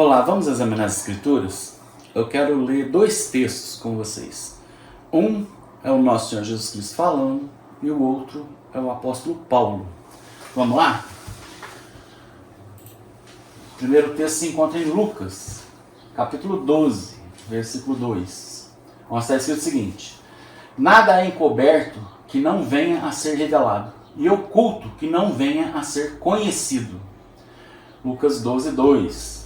Olá, vamos examinar as Escrituras? Eu quero ler dois textos com vocês. Um é o nosso Senhor Jesus Cristo falando e o outro é o apóstolo Paulo. Vamos lá? O primeiro texto se encontra em Lucas, capítulo 12, versículo 2. Onde está escrito o seguinte: nada é encoberto que não venha a ser revelado, e oculto que não venha a ser conhecido. Lucas 12, 2.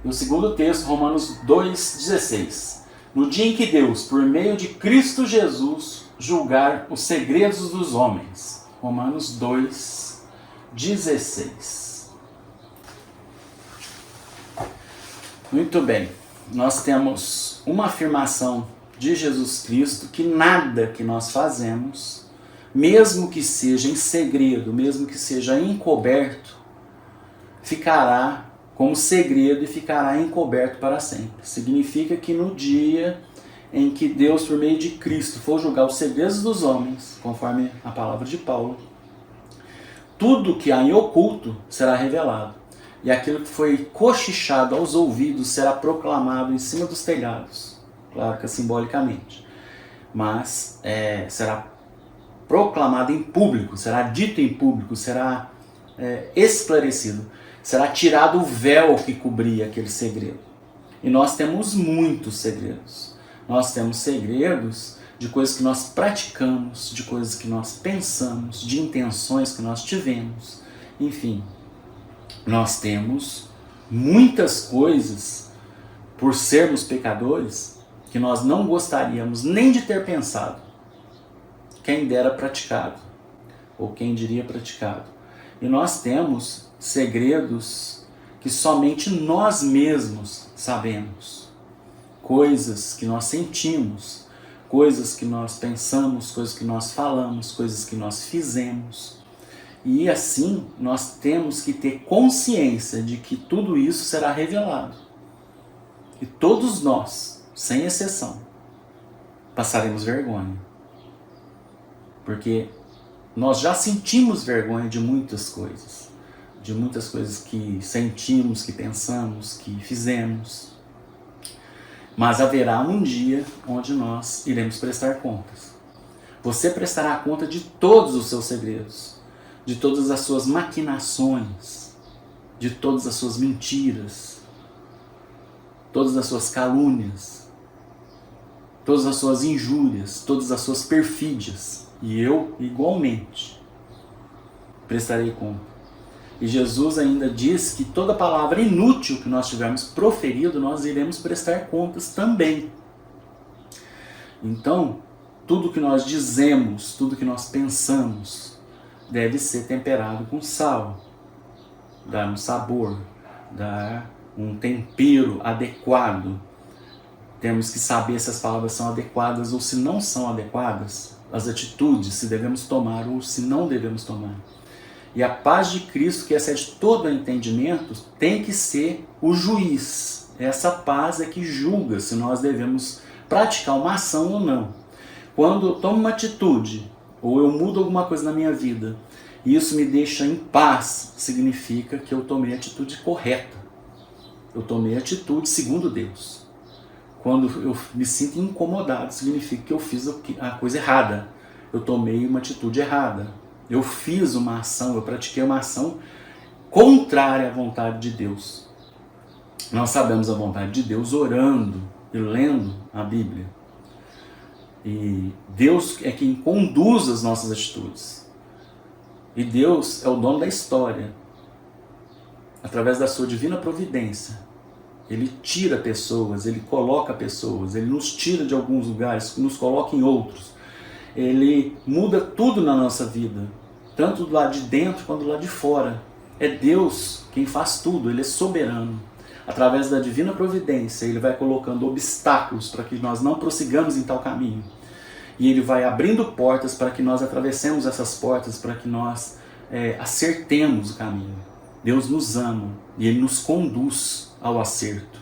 E o segundo texto, Romanos 2,16. No dia em que Deus, por meio de Cristo Jesus, julgar os segredos dos homens. Romanos 2,16. Muito bem. Nós temos uma afirmação de Jesus Cristo que nada que nós fazemos, mesmo que seja em segredo, mesmo que seja encoberto, ficará como segredo e ficará encoberto para sempre. Significa que no dia em que Deus, por meio de Cristo, for julgar os segredos dos homens, conforme a palavra de Paulo, tudo que há em oculto será revelado. E aquilo que foi cochichado aos ouvidos será proclamado em cima dos telhados. Claro que é simbolicamente. Mas será proclamado em público, será dito em público, será esclarecido. Será tirado o véu que cobria aquele segredo. E nós temos muitos segredos. Nós temos segredos de coisas que nós praticamos, de coisas que nós pensamos, de intenções que nós tivemos. Enfim, nós temos muitas coisas, por sermos pecadores, que nós não gostaríamos nem de ter pensado. Quem dera praticado, ou quem diria praticado. E nós temos segredos que somente nós mesmos sabemos. Coisas que nós sentimos, coisas que nós pensamos, coisas que nós falamos, coisas que nós fizemos. E assim nós temos que ter consciência de que tudo isso será revelado. E todos nós, sem exceção, passaremos vergonha. Porque nós já sentimos vergonha de muitas coisas. De muitas coisas que sentimos, que pensamos, que fizemos. Mas haverá um dia onde nós iremos prestar contas. Você prestará conta de todos os seus segredos, de todas as suas maquinações, de todas as suas mentiras, todas as suas calúnias, todas as suas injúrias, todas as suas perfídias. E eu, igualmente, prestarei conta. E Jesus ainda diz que toda palavra inútil que nós tivermos proferido, nós iremos prestar contas também. Então, tudo que nós dizemos, tudo que nós pensamos, deve ser temperado com sal. Dar um sabor, dar um tempero adequado. Temos que saber se as palavras são adequadas ou se não são adequadas. As atitudes, se devemos tomar ou se não devemos tomar. E a paz de Cristo, que excede todo o entendimento, tem que ser o juiz. Essa paz é que julga se nós devemos praticar uma ação ou não. Quando eu tomo uma atitude, ou eu mudo alguma coisa na minha vida, e isso me deixa em paz, significa que eu tomei a atitude correta. Eu tomei a atitude segundo Deus. Quando eu me sinto incomodado, significa que eu fiz a coisa errada. Eu tomei uma atitude errada. Eu fiz uma ação, eu pratiquei uma ação contrária à vontade de Deus. Nós sabemos a vontade de Deus orando e lendo a Bíblia. E Deus é quem conduz as nossas atitudes. E Deus é o dono da história. Através da sua divina providência. Ele tira pessoas, Ele coloca pessoas, Ele nos tira de alguns lugares, nos coloca em outros. Ele muda tudo na nossa vida, tanto do lado de dentro quanto do lado de fora. É Deus quem faz tudo, Ele é soberano. Através da divina providência, Ele vai colocando obstáculos para que nós não prossigamos em tal caminho. E Ele vai abrindo portas para que nós atravessemos essas portas, para que nós acertemos o caminho. Deus nos ama e Ele nos conduz ao acerto.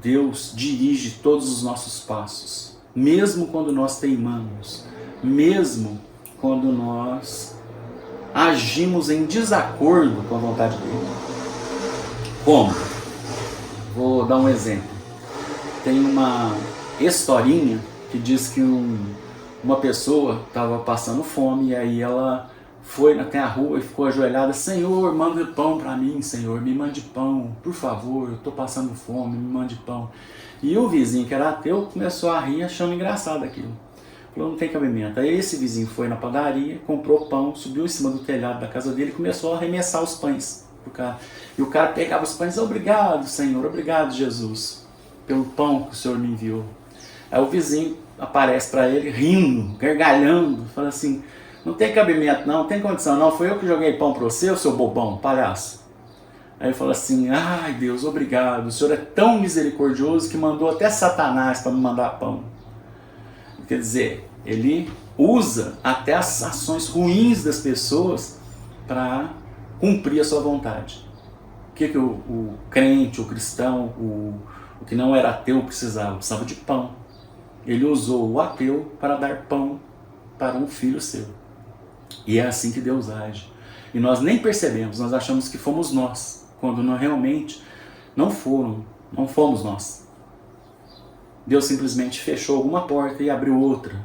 Deus dirige todos os nossos passos, mesmo quando nós teimamos, mesmo quando nós agimos em desacordo com a vontade dele. Como? Vou dar um exemplo. Tem uma historinha que diz que uma pessoa estava passando fome e aí ela foi até a rua e ficou ajoelhada: Senhor, manda pão para mim, Senhor, me mande pão, por favor, eu estou passando fome, me mande pão. E o vizinho, que era ateu, começou a rir achando engraçado aquilo. Falou: não tem cabimento. Aí esse vizinho foi na padaria, comprou pão, subiu em cima do telhado da casa dele e começou a arremessar os pães pro cara. E o cara pegava os pães: obrigado, Senhor, obrigado, Jesus, pelo pão que o Senhor me enviou. Aí o vizinho aparece para ele, rindo, gargalhando, fala assim: não tem cabimento não tem condição não, foi eu que joguei pão para você, o seu bobão, palhaço. Aí ele fala assim: ai Deus, obrigado, o Senhor é tão misericordioso que mandou até Satanás para me mandar pão. Quer dizer, ele usa até as ações ruins das pessoas para cumprir a sua vontade. O que o crente, o cristão, o que não era ateu precisava? Precisava de pão. Ele usou o ateu para dar pão para um filho seu. E é assim que Deus age. E nós nem percebemos, nós achamos que fomos nós, quando realmente não fomos nós. Deus simplesmente fechou alguma porta e abriu outra,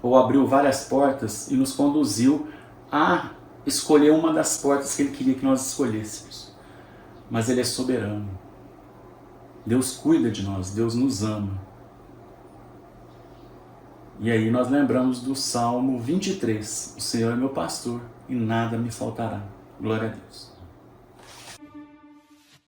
ou abriu várias portas e nos conduziu a escolher uma das portas que Ele queria que nós escolhêssemos. Mas Ele é soberano. Deus cuida de nós, Deus nos ama. E aí nós lembramos do Salmo 23, o Senhor é meu pastor e nada me faltará. Glória a Deus.